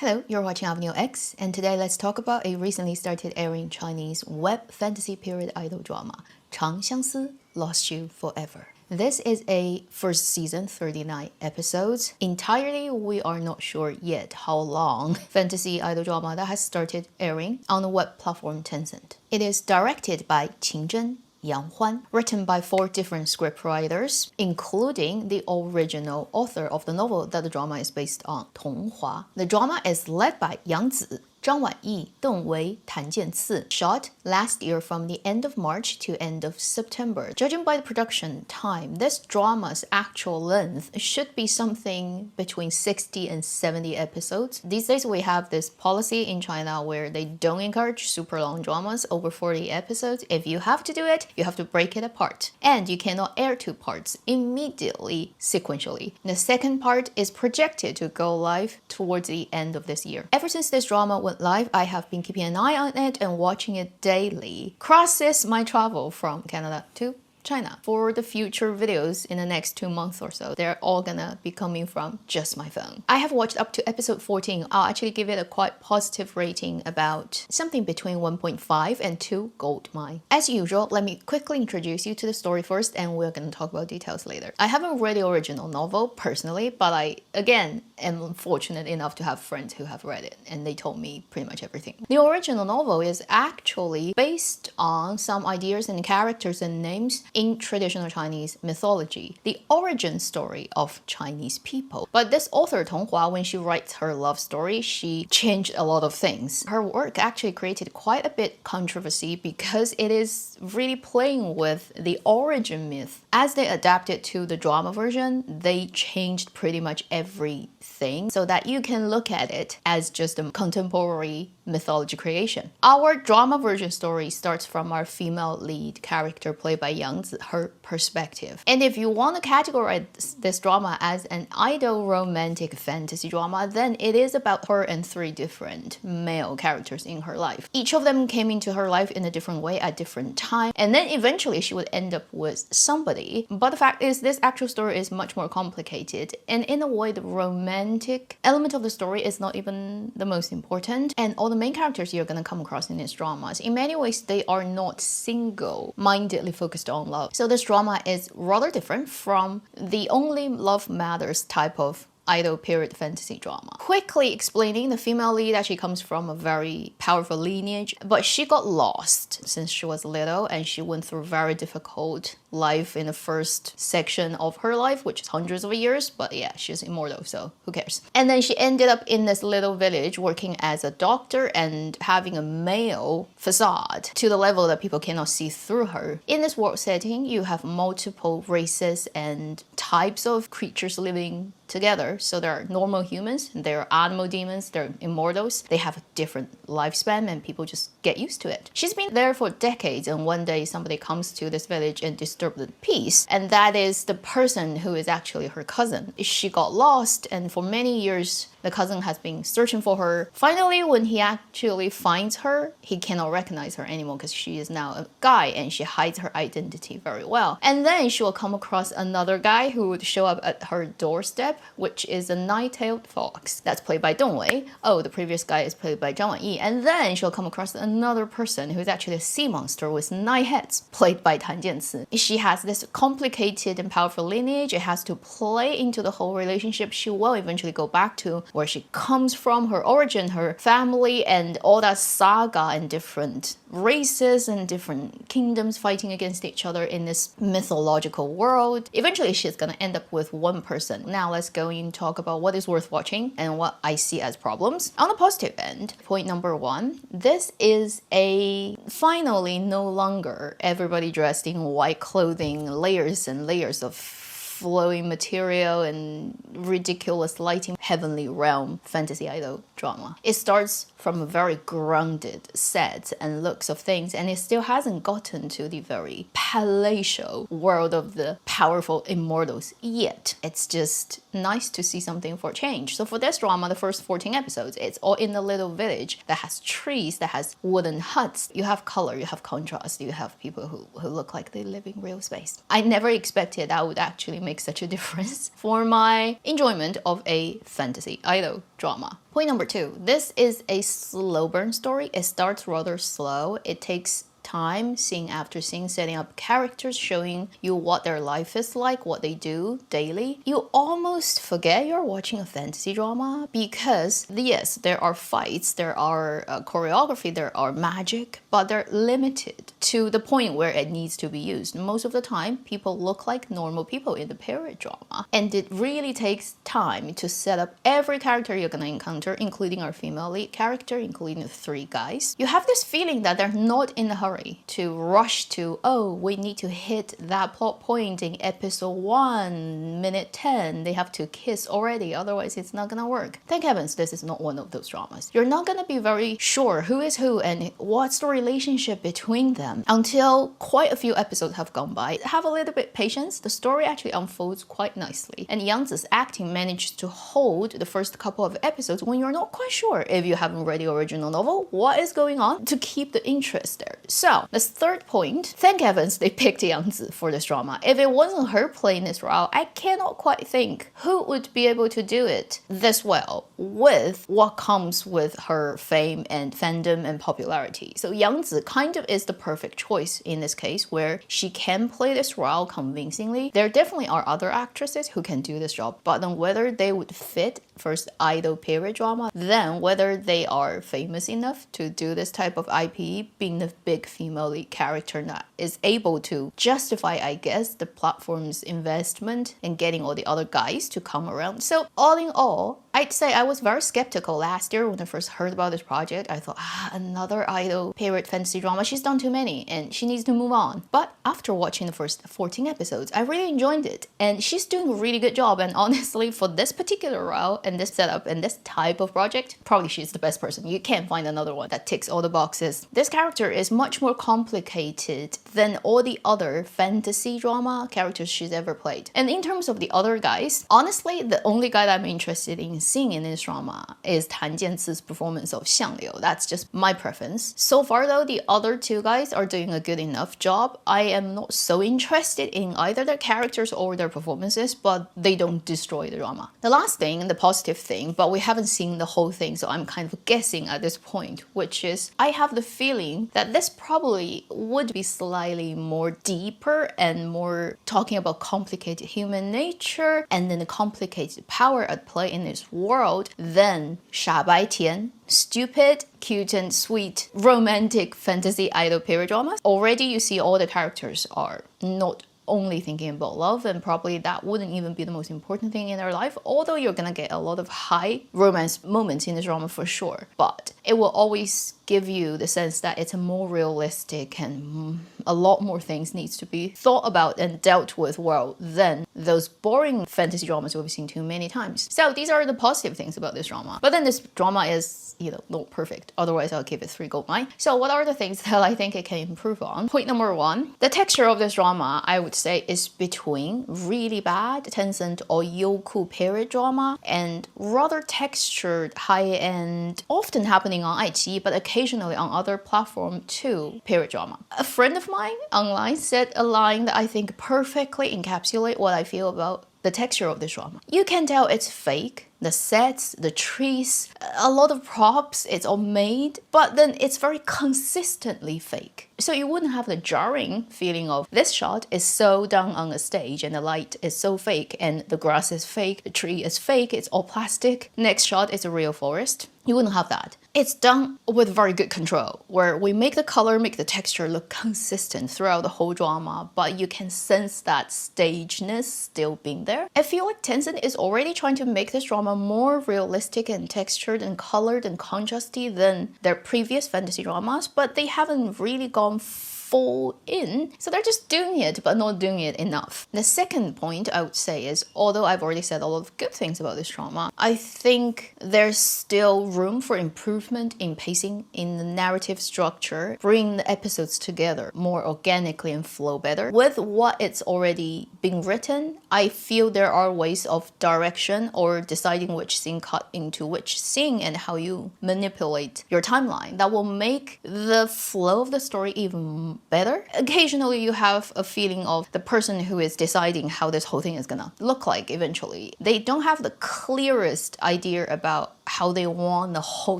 Hello, you're watching Avenue X, and today let's talk about a recently started airing Chinese web fantasy period idol drama, 长相思 Lost You Forever. This is a first season, 39 episodes. Entirely, we are not sure yet how long fantasy idol drama that has started airing on the web platform Tencent. It is directed by Qin Zhen, Yang Huan, written by 4 different scriptwriters, including the original author of the novel that the drama is based on, Tong Hua. The drama is led by Yang Zi, Zhang Wanyi, Deng Wei, Tan Jianci, shot last year from the end of March to end of September. Judging by the production time, this drama's actual length should be something between 60 and 70 episodes. These days we have this policy in China where they don't encourage super long dramas over 40 episodes. If you have to do it, you have to break it apart. And you cannot air 2 parts immediately, sequentially. The second part is projected to go live towards the end of this year. Ever since this drama went live, I have been keeping an eye on it and watching it daily. Crosses my travel from Canada to China. For the future videos in the next 2 months or so, they're all gonna be coming from just my phone. I have watched up to episode 14. I'll actually give it a quite positive rating, about something between 1.5 and 2 gold mine. As usual, let me quickly introduce you to the story first, and we're gonna talk about details later. I haven't read the original novel personally, but I, again, am fortunate enough to have friends who have read it, and they told me pretty much everything. The original novel is actually based on some ideas and characters and names in traditional Chinese mythology, the origin story of Chinese people. But this author, Tong Hua, when she writes her love story, she changed a lot of things. Her work actually created quite a bit controversy because it is really playing with the origin myth. As they adapted to the drama version, they changed pretty much everything so that you can look at it as just a contemporary mythology creation. Our drama version story starts from our female lead character played by Yang Zi, her perspective. And if you want to categorize this drama as an idol romantic fantasy drama, then it is about her and 3 different male characters in her life. Each of them came into her life in a different way at different time, and then eventually she would end up with somebody. But the fact is, this actual story is much more complicated, and in a way the romantic element of the story is not even the most important. And all the main characters you're going to come across in these dramas, in many ways they are not single-mindedly focused on love. So this drama is rather different from the only love matters type of idol period fantasy drama. Quickly explaining, the female lead actually comes from a very powerful lineage, but she got lost since she was little, and she went through very difficult life in the first section of her life, which is hundreds of years, but yeah, she's immortal, so who cares. And then she ended up in this little village working as a doctor and having a male facade to the level that people cannot see through her. In this world setting, you have multiple races and types of creatures living together. So there are normal humans, there are animal demons, there are immortals. They have a different lifespan and people just get used to it. She's been there for decades, and one day somebody comes to this village and disturbs the peace, and that is the person who is actually her cousin. She got lost, and for many years the cousin has been searching for her. Finally, when he actually finds her, he cannot recognize her anymore because she is now a guy and she hides her identity very well. And then she will come across another guy who would show up at her doorstep, which is a nine-tailed fox. That's played by Deng Wei. Oh, the previous guy is played by Zhang Wanyi. And then she'll come across another person who is actually a sea monster with 9 heads, played by Tan Jianci. She has this complicated and powerful lineage. It has to play into the whole relationship she will eventually go back to, where she comes from, her origin, her family, and all that saga and different races and different kingdoms fighting against each other in this mythological world. Eventually, she's gonna end up with one person. Now, let's go and talk about what is worth watching and what I see as problems. On the positive end, point number 1, this is a finally no longer everybody dressed in white clothing, layers and layers of flowing material and ridiculous lighting, heavenly realm fantasy idol drama. It starts from a very grounded set and looks of things, and it still hasn't gotten to the very palatial world of the powerful immortals yet. It's just nice to see something for change. So for this drama, the first 14 episodes, it's all in a little village that has trees, that has wooden huts. You have color, you have contrast, you have people who look like they live in real space. I never expected I would actually make make such a difference for my enjoyment of a fantasy idol drama. Point number 2, this is a slow burn story. It starts rather slow. It takes time, scene after scene, setting up characters, showing you what their life is like, what they do daily. You almost forget you're watching a fantasy drama because, yes, there are fights, there are choreography, there are magic, but they're limited to the point where it needs to be used. Most of the time, people look like normal people in the period drama, and it really takes time to set up every character you're gonna encounter, including our female lead character, including the 3 guys. You have this feeling that they're not in a hurry to rush to, oh, we need to hit that plot point in episode 1, minute 10. They have to kiss already, otherwise it's not gonna work. Thank heavens this is not one of those dramas. You're not gonna be very sure who is who and what's the relationship between them until quite a few episodes have gone by. Have a little bit patience, the story actually unfolds quite nicely. And Yang Zi's acting managed to hold the first couple of episodes when you're not quite sure, if you haven't read the original novel, what is going on, to keep the interest there. So, this third point, thank heavens they picked Yang Zi for this drama. If it wasn't her playing this role, I cannot quite think who would be able to do it this well with what comes with her fame and fandom and popularity. So Yang Zi kind of is the perfect choice in this case, where she can play this role convincingly. There definitely are other actresses who can do this job, but then whether they would fit first idol period drama, then whether they are famous enough to do this type of IP, being the big female lead character that is able to justify, I guess, the platform's investment in getting all the other guys to come around. So all in all, I'd say I was very skeptical last year when I first heard about this project. I thought, another idol period fantasy drama. She's done too many and she needs to move on. But after watching the first 14 episodes, I really enjoyed it. And she's doing a really good job. And honestly, for this particular role and this setup and this type of project, probably she's the best person. You can't find another one that ticks all the boxes. This character is much more complicated than all the other fantasy drama characters she's ever played. And in terms of the other guys, honestly, the only guy that I'm interested in seeing in this drama is Tan Jianzi's performance of Xiang Liu. That's just my preference. So far though, the other 2 guys are doing a good enough job. I am not so interested in either their characters or their performances, but they don't destroy the drama. The last thing, the positive thing, but we haven't seen the whole thing, so I'm kind of guessing at this point, which is I have the feeling that this probably would be slightly more deeper and more talking about complicated human nature and then the complicated power at play in this world than 傻白甜, stupid, cute and sweet, romantic fantasy idol period dramas. Already you see all the characters are not only thinking about love, and probably that wouldn't even be the most important thing in their life, although you're gonna get a lot of high romance moments in this drama for sure. But it will always give you the sense that it's a more realistic and a lot more things needs to be thought about and dealt with well than those boring fantasy dramas we've seen too many times. So these are the positive things about this drama. But then this drama is, not perfect. Otherwise, I'll give it 3 gold mine. So what are the things that I think it can improve on? Point number 1, the texture of this drama, I would say, is between really bad Tencent or Youku period drama and rather textured, high-end, often happening on iQIYI, but occasionally on other platforms too, period drama. A friend of mine online said a line that I think perfectly encapsulates what I feel about the texture of this drama. You can tell it's fake. The sets, the trees, a lot of props, it's all made, but then it's very consistently fake. So you wouldn't have the jarring feeling of this shot is so done on a stage and the light is so fake and the grass is fake, the tree is fake, it's all plastic. Next shot is a real forest. You wouldn't have that. It's done with very good control, where we make the color, make the texture look consistent throughout the whole drama, but you can sense that stageness still being there. I feel like Tencent is already trying to make this drama more realistic and textured and colored and contrasty than their previous fantasy dramas, but they haven't really gone full in, so they're just doing it but not doing it enough. The second point I would say is, although I've already said a lot of good things about this drama, I think there's still room for improvement in pacing, in the narrative structure, bring the episodes together more organically and flow better. With what it's already been written, I feel there are ways of direction or deciding which scene cut into which scene and how you manipulate your timeline that will make the flow of the story even better. Occasionally you have a feeling of the person who is deciding how this whole thing is gonna look like eventually. They don't have the clearest idea about how they want the whole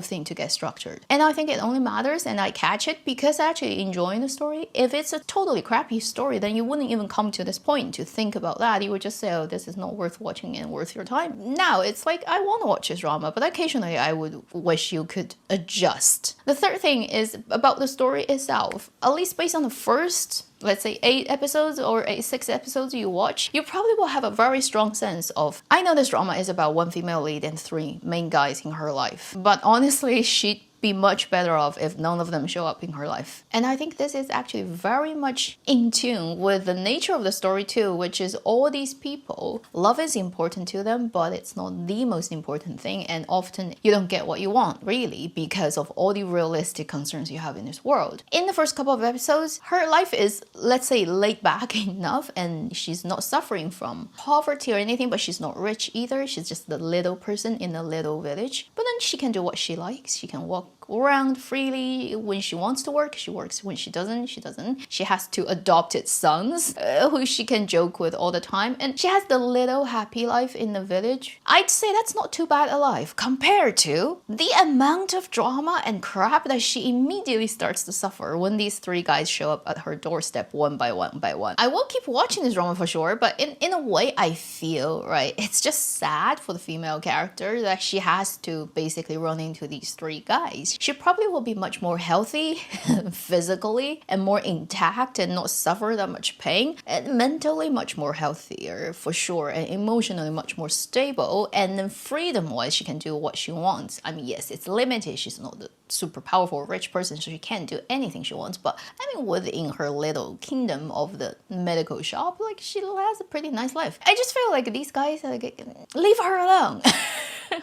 thing to get structured. And I think it only matters and I catch it because I actually enjoying the story. If it's a totally crappy story, then you wouldn't even come to this point to think about that. You would just say, oh, this is not worth watching and worth your time. Now it's like, I want to watch this drama, but occasionally I would wish you could adjust. The third thing is about the story itself. At least based on the first, let's say 8 episodes or 6 episodes you watch, you probably will have a very strong sense of, I know this drama is about one female lead and 3 main guys in her life, but honestly, she'd be much better off if none of them show up in her life. And I think this is actually very much in tune with the nature of the story too, which is all these people, love is important to them, but it's not the most important thing, and often you don't get what you want, really, because of all the realistic concerns you have in this world. In the first couple of episodes, her life is, let's say, laid back enough, and she's not suffering from poverty or anything, but she's not rich either. She's just the little person in a little village. But then she can do what she likes. She can walk around freely. When she wants to work, she works. When she doesn't, she doesn't. She has 2 adopted sons who she can joke with all the time, and she has the little happy life in the village. I'd say that's not too bad a life compared to the amount of drama and crap that she immediately starts to suffer when these 3 guys show up at her doorstep one by one by one. I will keep watching this drama for sure, but in a way I feel, right, it's just sad for the female character that she has to basically run into these 3 guys. She probably will be much more healthy physically and more intact and not suffer that much pain, and mentally much more healthier for sure, and emotionally much more stable, and then freedom-wise she can do what she wants. I mean, yes, it's limited. She's not the super powerful rich person, so she can't do anything she wants, but I mean, within her little kingdom of the medical shop, like, she has a pretty nice life. I just feel like these guys, like, leave her alone.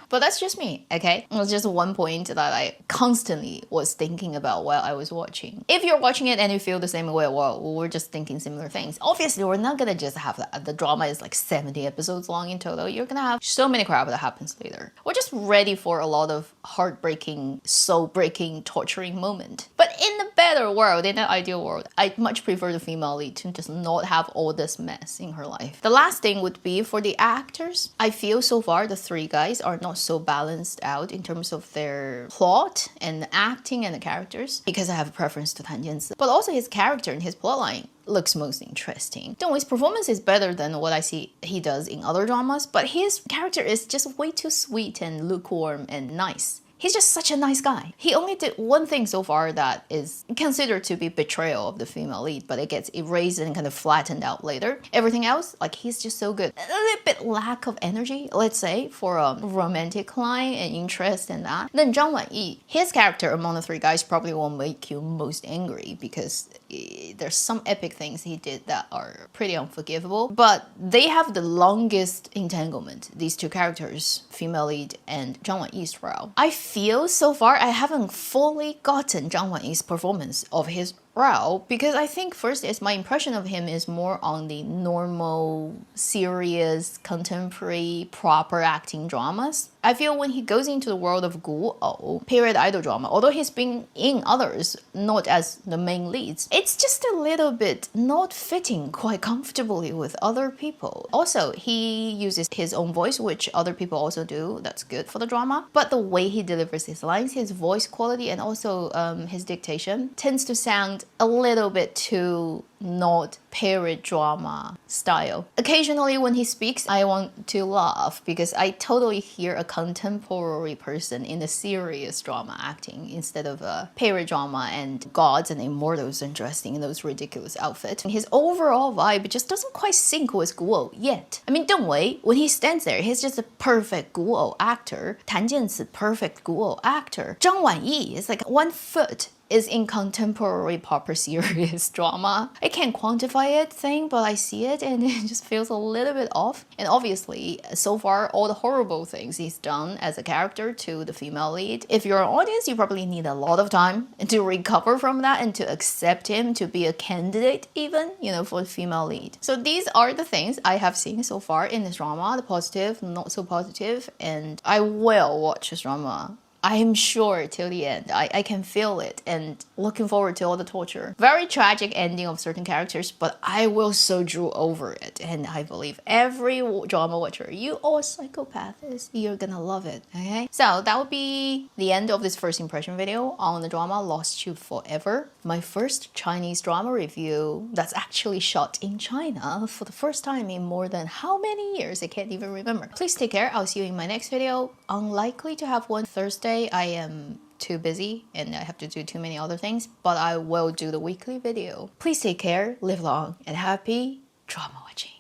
But that's just me, okay? It was just one point that I constantly was thinking about while I was watching. If you're watching it and you feel the same way, well, we're just thinking similar things. Obviously, we're not gonna just have that. The drama is like 70 episodes long in total. You're gonna have so many crap that happens later. We're just ready for a lot of heartbreaking, soul-breaking, torturing moment. But in the better world, in an ideal world, I'd much prefer the female lead to just not have all this mess in her life. The last thing would be for the actors. I feel so far the 3 guys are not so balanced out in terms of their plot and the acting and the characters, because I have a preference to Tan Jianzi. But also his character and his plotline looks most interesting. Dong Wei's performance is better than what I see he does in other dramas, but his character is just way too sweet and lukewarm and nice. He's just such a nice guy. He only did one thing so far that is considered to be betrayal of the female lead, but it gets erased and kind of flattened out later. Everything else, like, he's just so good. A little bit lack of energy, let's say, for a romantic line and interest in that. Then Zhang Wanyi, his character among the 3 guys probably will make you most angry because there's some epic things he did that are pretty unforgivable, but they have the longest entanglement, these 2 characters, female lead and Zhang Wanyi's row. I feel so far I haven't fully gotten Zhang Wanyi's performance of his row, because I think first is my impression of him is more on the normal, serious, contemporary, proper acting dramas. I feel when he goes into the world of guo, period idol drama, although he's been in others, not as the main leads, it's just a little bit not fitting quite comfortably with other people. Also, he uses his own voice, which other people also do. That's good for the drama. But the way he delivers his lines, his voice quality, and also his dictation tends to sound a little bit too not period drama style. Occasionally when he speaks, I want to laugh because I totally hear a contemporary person in a serious drama acting instead of a period drama and gods and immortals and dressing in those ridiculous outfits. His overall vibe just doesn't quite sync with Guo yet. I mean, Dong Wei, when he stands there, he's just a perfect Guo actor. Tan Jianzi, perfect Guo actor. Zhang Wanyi is like 1 foot is in contemporary proper serious drama. I can't quantify it thing, but I see it and it just feels a little bit off. And obviously, so far, all the horrible things he's done as a character to the female lead, if you're an audience, you probably need a lot of time to recover from that and to accept him to be a candidate even, you know, for the female lead. So these are the things I have seen so far in this drama, the positive, not so positive, and I will watch this drama I am sure till the end. I can feel it and looking forward to all the torture. Very tragic ending of certain characters, but I will soldier over it. And I believe every drama watcher, you are psychopaths, you're gonna love it, okay? So that would be the end of this first impression video on the drama Lost You Forever. My first Chinese drama review that's actually shot in China for the first time in more than how many years? I can't even remember. Please take care. I'll see you in my next video. Unlikely to have one Thursday. I am too busy and I have to do too many other things, but I will do the weekly video. Please take care, live long and happy drama watching.